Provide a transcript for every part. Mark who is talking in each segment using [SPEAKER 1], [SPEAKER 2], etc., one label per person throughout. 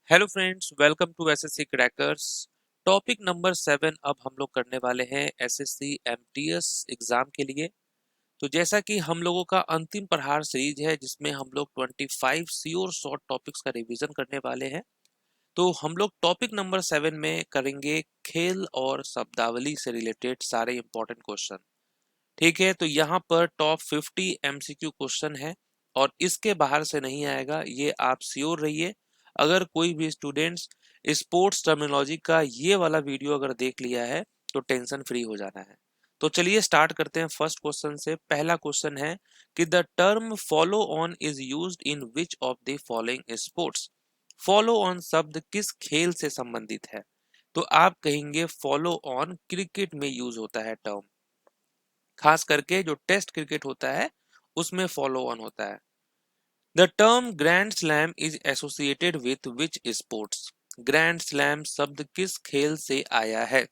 [SPEAKER 1] Hello friends, welcome to SSC crackers. Topic number 7 अब हम लोग करने वाले हैं एसएससी एमटीएस एग्जाम के लिए। तो जैसा कि हम लोगों का अंतिम प्रहार सीरीज है जिसमें हम लोग 25 श्योर शॉर्ट टॉपिक्स का रिवीजन करने वाले हैं। तो हम लोग टॉपिक नंबर 7 में करेंगे खेल और शब्दावली से रिलेटेड सारे इंपॉर्टेंट क्वेश्चन। ठीक है, तो यहाँ पर टॉप 50 एमसीक्यू क्वेश्चन है और इसके बाहर से नहीं आएगा, ये आप श्योर रहिए। अगर कोई भी स्टूडेंट्स स्पोर्ट्स टर्मिनोलॉजी का ये वाला वीडियो अगर देख लिया है तो टेंशन फ्री हो जाना है। तो चलिए स्टार्ट करते हैं फर्स्ट क्वेश्चन से। पहला क्वेश्चन है कि the term follow on is used in which of the following sports. Follow on शब्द किस खेल से संबंधित है? तो आप कहेंगे फॉलो ऑन क्रिकेट में यूज होता है टर्म, खास करके जो टेस्ट क्रिकेट होता है उसमें फॉलो ऑन होता है। The term grand slam is associated with which sports. Grand slam शब्द किस खेल से आया है?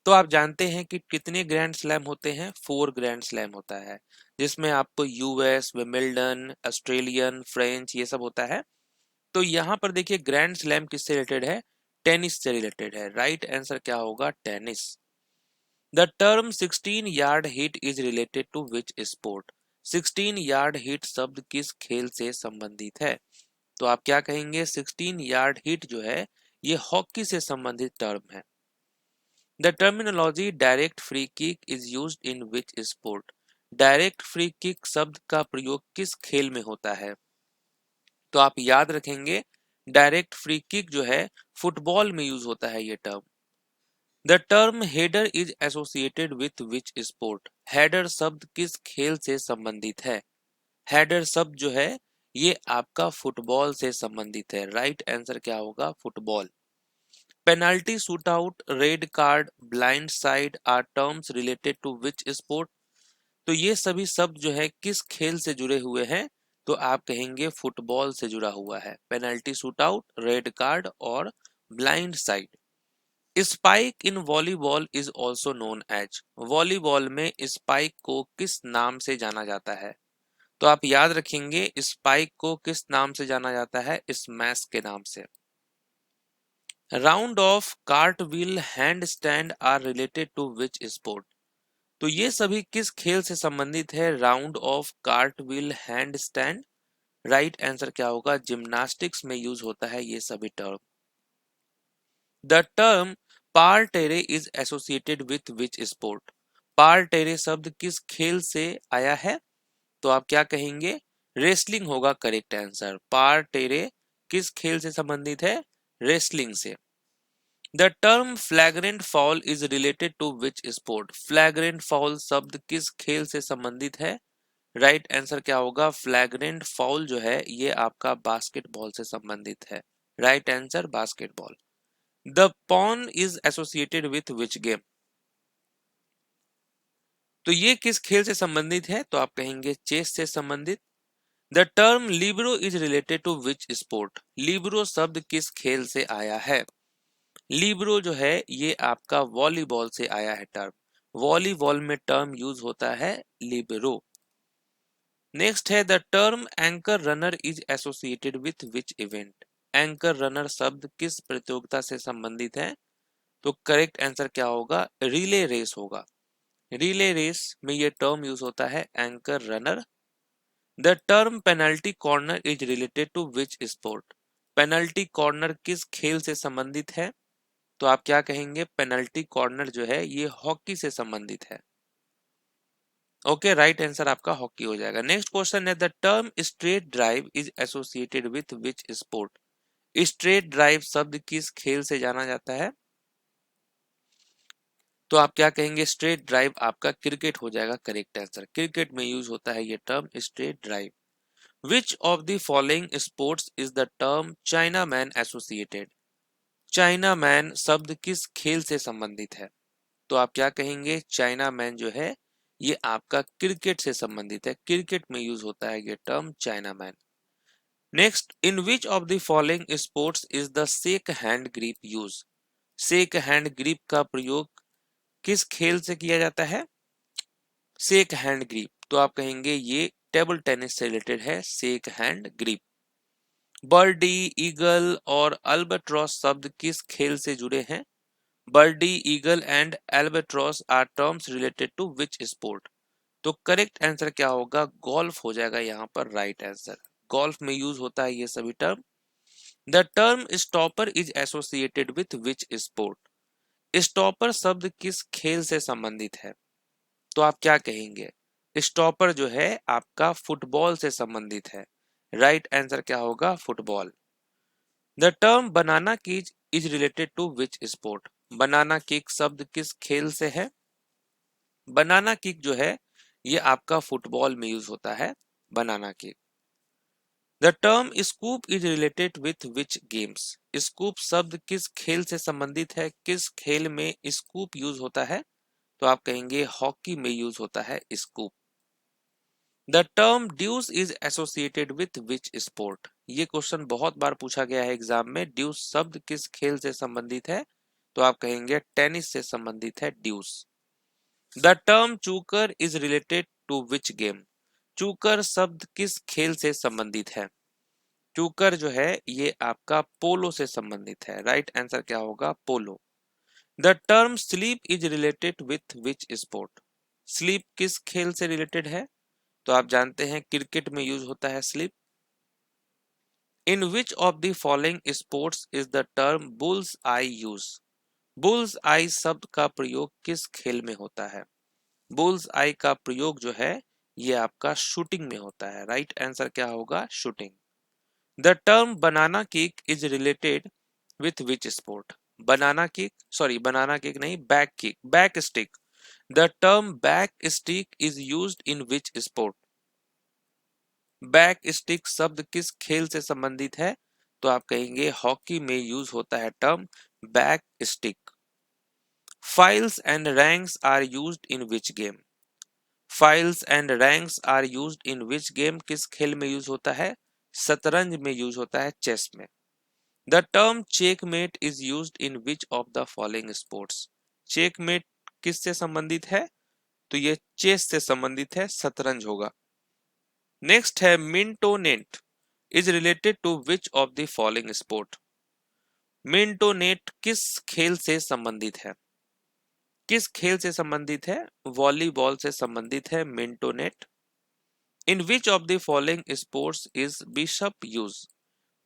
[SPEAKER 1] तो आप जानते हैं कि कितने ग्रैंड स्लैम होते हैं? 4 ग्रैंड स्लैम होता है, जिसमें आपको यूएस, विमिल्डन, ऑस्ट्रेलियन, फ्रेंच ये सब होता है। तो यहाँ पर देखिए ग्रैंड स्लैम किससे रिलेटेड है? टेनिस से रिलेटेड है। राइट आंसर क्या होगा? Tennis. The term 16 yard hit is related to which sport? 16 yard hit शब्द किस खेल से संबंधित है? तो आप क्या कहेंगे? 16 yard hit जो है ये हॉकी से संबंधित टर्म है। The terminology direct free kick is used in which sport? Direct free kick शब्द का प्रयोग किस खेल में होता है? तो आप याद रखेंगे डायरेक्ट फ्री किक जो है फुटबॉल में यूज होता है ये term. The term header is associated with which sport? Header शब्द किस खेल से संबंधित है? हेडर शब्द जो है ये आपका फुटबॉल से संबंधित है। राइट आंसर क्या होगा? Football. Penalty, shoot out, red card, blind side are terms related to which sport? तो ये सभी शब्द जो है किस खेल से जुड़े हुए हैं? तो आप कहेंगे फुटबॉल से जुड़ा हुआ है। Penalty, shoot out, red card और blind side. Spike in volleyball is also known as. Volleyball में स्पाइक को किस नाम से जाना जाता है? तो आप याद रखेंगे स्पाइक को किस नाम से जाना जाता है? स्मैश के नाम से। Round off, cart wheel, hand stand are related to which sport? तो ये सभी किस खेल से संबंधित है? Round off, cart wheel, hand stand. Right answer क्या होगा? जिम्नास्टिक्स में यूज होता है ये सभी term. The term par terre is associated with which sport? Par terre शब्द किस खेल से आया है? तो आप क्या कहेंगे? रेसलिंग होगा करेक्ट आंसर। पार टेरे किस खेल से संबंधित है? रेसलिंग से। The term flagrant foul is related to which sport? Flagrant foul शब्द किस खेल से संबंधित है? राइट आंसर क्या होगा? फ्लैग्रेंट फाउल जो है ये आपका बास्केटबॉल से संबंधित है। Right answer basketball. The porn is associated with which game? तो ये किस खेल से संबंधित है? तो आप कहेंगे चेस से संबंधित। The term libero is related to which sport? Libero शब्द किस खेल से आया है? लिब्रो जो है ये आपका वॉलीबॉल से आया है टर्म। वॉलीबॉल में टर्म यूज होता है लिब्रो। नेक्स्ट है the term anchor runner is associated with which event? Anchor runner शब्द किस प्रतियोगिता से संबंधित है? तो करेक्ट आंसर क्या होगा? रिले रेस होगा। रिले रेस में ये टर्म यूज होता है anchor runner. The term penalty corner is related to which sport? Penalty corner किस खेल से संबंधित है? तो आप क्या कहेंगे? पेनल्टी कॉर्नर जो है ये हॉकी से संबंधित है। ओके, राइट आंसर आपका हॉकी हो जाएगा। नेक्स्ट क्वेश्चन है the term straight drive is associated with which sport? Straight drive शब्द किस खेल से जाना जाता है? तो आप क्या कहेंगे? स्ट्रेट ड्राइव आपका क्रिकेट हो जाएगा करेक्ट आंसर। क्रिकेट में यूज होता है ये term straight drive. Which of the following sports is the term China man associated? China man शब्द किस खेल से संबंधित है? तो आप क्या कहेंगे? चाइना मैन जो है ये आपका क्रिकेट से संबंधित है। क्रिकेट में यूज होता है ये term chinaman. Next, in which of the following sports is the shake hand grip use? Shake hand grip का प्रयोग किस खेल से किया जाता है? Shake hand grip. तो आप कहेंगे ये टेबल टेनिस से रिलेटेड है shake hand grip. Birdie, eagle और अल्बाट्रॉस शब्द किस खेल से जुड़े हैं? Birdie, eagle and albatross are terms related to which sport? तो करेक्ट आंसर क्या होगा? गोल्फ हो जाएगा यहाँ पर राइट आंसर। गोल्फ में यूज होता है ये सभी term. The term stopper is associated with which sport? Stopper शब्द किस खेल से संबंधित है? तो आप क्या कहेंगे? स्टॉपर जो है आपका फुटबॉल से संबंधित है। राइट आंसर क्या होगा? Football. The term banana kick is related to which sport? Banana kick शब्द किस खेल से है? बनाना किक जो है ये आपका फुटबॉल में यूज होता है, banana kick. The term scoop is related with which games? Scoop शब्द किस खेल से संबंधित है? किस खेल में स्कूप यूज होता है? तो आप कहेंगे हॉकी में यूज होता है scoop. The term deuce is associated with which sport? ये क्वेश्चन बहुत बार पूछा गया है एग्जाम में। ड्यूस शब्द किस खेल से संबंधित है? तो आप कहेंगे टेनिस से संबंधित है deuce. The term chukker is related to which game? Chukker शब्द किस खेल से संबंधित है? चूकर जो है ये आपका पोलो से संबंधित है। राइट आंसर क्या होगा? Polo. The term slip is related with which sport? Slip किस खेल से रिलेटेड है? तो आप जानते हैं क्रिकेट में यूज होता है sleep. In which of the following sports is the term bulls I use? Bulls आई शब्द का प्रयोग किस खेल में होता है? बुल्स आई का प्रयोग जो है ये आपका शूटिंग में होता है। राइट आंसर क्या होगा? Shooting. The term banana kick is related with which sport? Banana kick, sorry banana kick नहीं, back kick, back stick. The term back stick is used in which sport? Back stick शब्द किस खेल से संबंधित है? तो आप कहेंगे हॉकी में यूज होता है term back stick. Files and ranks are used in which game? Files and ranks are used in which game किस खेल में यूज होता है? शतरंज में यूज होता है, चेस में। The term checkmate is used in which of the following sports? Checkmate किससे संबंधित है? तो ये चेस से संबंधित है, शतरंज होगा। नेक्स्ट है mintonette is related to which of the following sport? Mintonette किस खेल से संबंधित है? किस खेल से संबंधित है? वॉलीबॉल से संबंधित है mintonette. In which of the following sports is bishop use?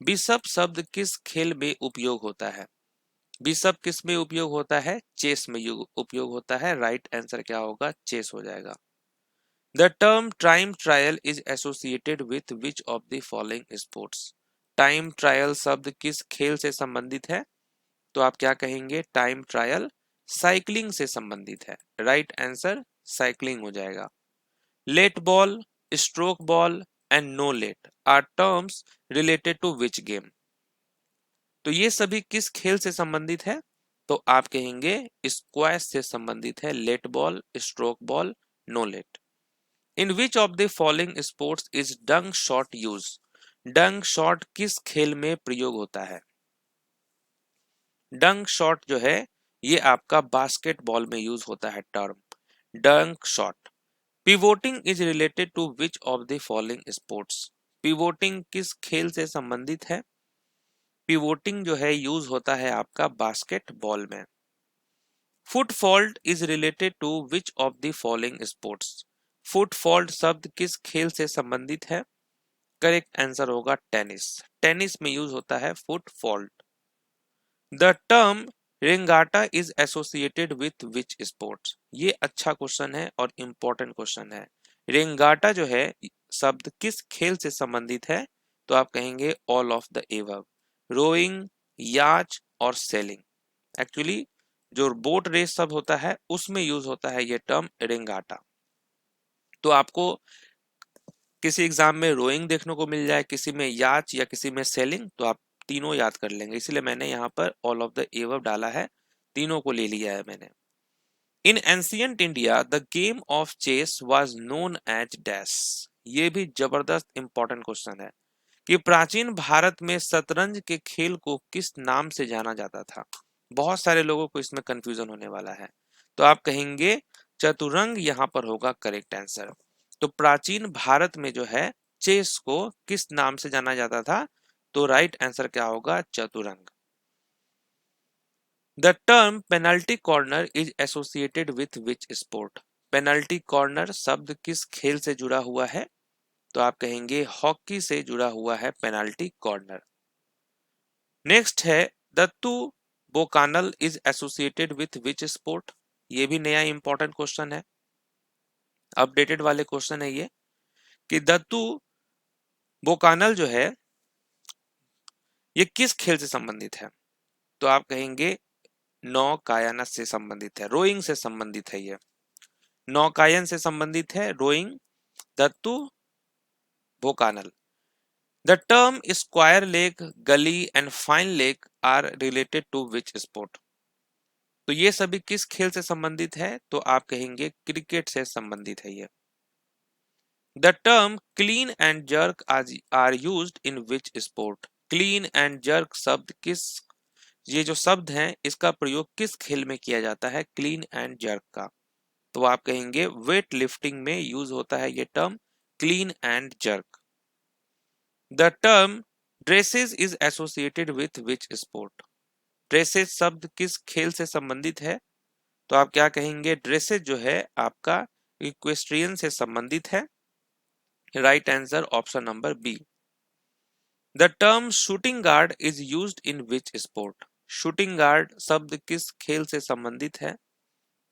[SPEAKER 1] Bishop शब्द किस खेल में उपयोग होता है? बिशप किस में उपयोग होता है? चेस में उपयोग होता है। राइट आंसर क्या होगा? चेस हो जाएगा। The term time trial is associated with which of the following sports? Time trial शब्द किस खेल से संबंधित है? तो आप क्या कहेंगे? टाइम ट्रायल साइकिलिंग से संबंधित है। राइट आंसर साइकिलिंग हो जाएगा। Let ball, stroke ball and no let are terms related to which game? तो ये सभी किस खेल से संबंधित है? तो आप कहेंगे स्क्वैश से संबंधित है। Let ball, stroke ball, no let. In which of the following sports is dunk shot use? Dunk shot किस खेल में प्रयोग होता है? डंक शॉट जो है ये आपका बास्केटबॉल में यूज होता है term dunk shot. Pivoting is related to which of the following sports? Pivoting किस खेल से संबंधित है? पिवोटिंग जो है यूज होता है आपका बास्केटबॉल में। Foot fault is related to which of the following sports? Foot fault शब्द किस खेल से संबंधित है? करेक्ट आंसर होगा टेनिस। टेनिस में यूज होता है foot fault. The term regatta is associated with which sports? ये अच्छा क्वेश्चन है और इंपॉर्टेंट क्वेश्चन है। रेंगाटा जो है शब्द किस खेल से संबंधित है? तो आप कहेंगे all of the above. Rowing, yacht और सेलिंग। एक्चुअली जो बोट रेस सब होता है उसमें यूज होता है ये टर्म रेंगाटा। तो आपको किसी एग्जाम में रोइंग देखने को मिल जाए, किसी में याच या किसी में सेलिंग, तो आप तीनों याद कर लेंगे। इसलिए मैंने यहाँ पर ऑल ऑफ द एबव डाला है, तीनों को ले लिया है मैंने। In ancient India the game of chess was known as dash? ये भी जबरदस्त इंपॉर्टेंट क्वेश्चन है कि प्राचीन भारत में शतरंज के खेल को किस नाम से जाना जाता था? बहुत सारे लोगों को इसमें कंफ्यूजन होने वाला है। तो आप कहेंगे चतुरंग यहाँ पर होगा करेक्ट आंसर। तो प्राचीन भारत में जो है चेस को किस नाम से जाना जाता था? तो राइट आंसर क्या होगा? Chaturanga. The term penalty corner is associated with which sport? Penalty corner शब्द किस खेल से जुड़ा हुआ है? तो आप कहेंगे हॉकी से जुड़ा हुआ है पेनल्टी कॉर्नर। नेक्स्ट है Dattu Bhokanal is associated with which sport? ये भी नया इंपॉर्टेंट क्वेश्चन है, अपडेटेड वाले क्वेश्चन है ये, कि दत्तू बोकानल जो है ये किस खेल से संबंधित है? तो आप कहेंगे नौकायन से संबंधित है, रोइंग से संबंधित है, ये नौकायन से संबंधित है, rowing, Dattu Bhokanal. The term square leg, gully and fine leg are related to which sport? तो ये सभी किस खेल से संबंधित है? तो आप कहेंगे क्रिकेट से संबंधित है ये। The term clean and jerk are used in which sport? Clean and jerk शब्द किस, ये जो शब्द हैं इसका प्रयोग किस खेल में किया जाता है? क्लीन एंड जर्क का, तो आप कहेंगे वेट लिफ्टिंग में यूज होता है ये term clean and jerk. The term dresses is associated with which sport? Dresses शब्द किस खेल से संबंधित है? तो आप क्या कहेंगे? ड्रेसेस जो है आपका इक्वेस्ट्रियन से संबंधित है, right answer option number B. The term shooting guard is used in which sport? Shooting guard शब्द किस खेल से संबंधित है?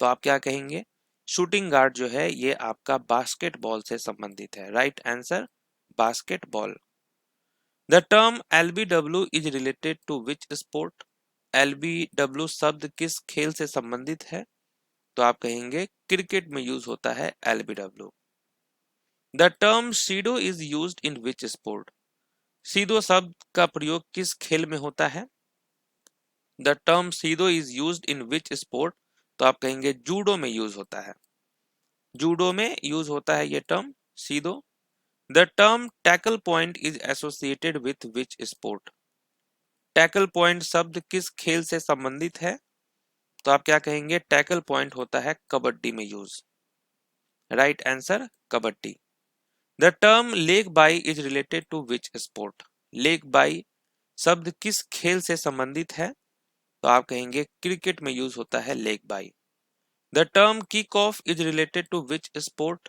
[SPEAKER 1] तो आप क्या कहेंगे? शूटिंग गार्ड जो है ये आपका बास्केटबॉल से संबंधित है, right answer basketball. The term LBW is related to which sport? LBW शब्द किस खेल से संबंधित है? तो आप कहेंगे क्रिकेट में यूज होता है LBW. The term sido is used in which sport? Sido शब्द का प्रयोग किस खेल में होता है? The term sido is used in which sport? तो आप कहेंगे जूडो में यूज होता है, जूडो में यूज होता है ये term sido. The term tackle point is associated with which sport? Tackle point शब्द किस खेल से संबंधित है? तो आप क्या कहेंगे? टैकल पॉइंट होता है कबड्डी में use, right answer kabaddi. The term leg bye is related to which sport? Leg bye शब्द किस खेल से संबंधित है? तो आप कहेंगे क्रिकेट में यूज होता है leg bye. The term kick off is related to which sport?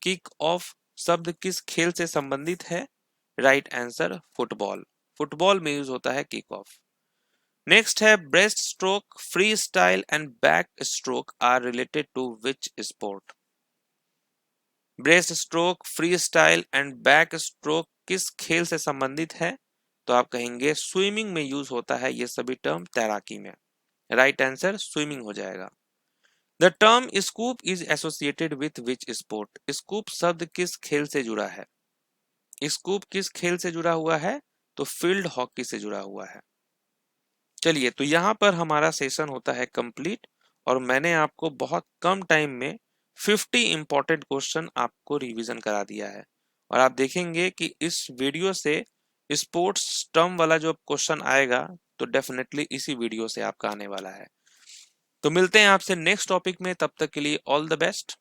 [SPEAKER 1] Kick off शब्द किस खेल से संबंधित है? राइट आंसर फुटबॉल, फुटबॉल में यूज होता है किक ऑफ। नेक्स्ट है breaststroke, freestyle and backstroke are related to which sport? Breaststroke, freestyle and backstroke किस खेल से संबंधित है? तो आप कहेंगे स्विमिंग में यूज होता है ये सभी टर्म तैराकी में, राइट आंसर स्विमिंग हो जाएगा। The term scoop is associated with which sport? Scoop शब्द किस खेल से जुड़ा है? स्कूप किस खेल से जुड़ा हुआ है? तो फील्ड हॉकी से जुड़ा हुआ है। चलिए, तो यहाँ पर हमारा सेशन होता है कंप्लीट, और मैंने आपको बहुत कम टाइम में 50 इंपॉर्टेंट क्वेश्चन आपको रिवीजन करा दिया है, और आप देखेंगे कि इस वीडियो से स्पोर्ट्स टर्म वाला जो क्वेश्चन आएगा तो डेफिनेटली इसी वीडियो से आपका आने वाला है। तो मिलते हैं आपसे नेक्स्ट टॉपिक में, तब तक के लिए ऑल द बेस्ट।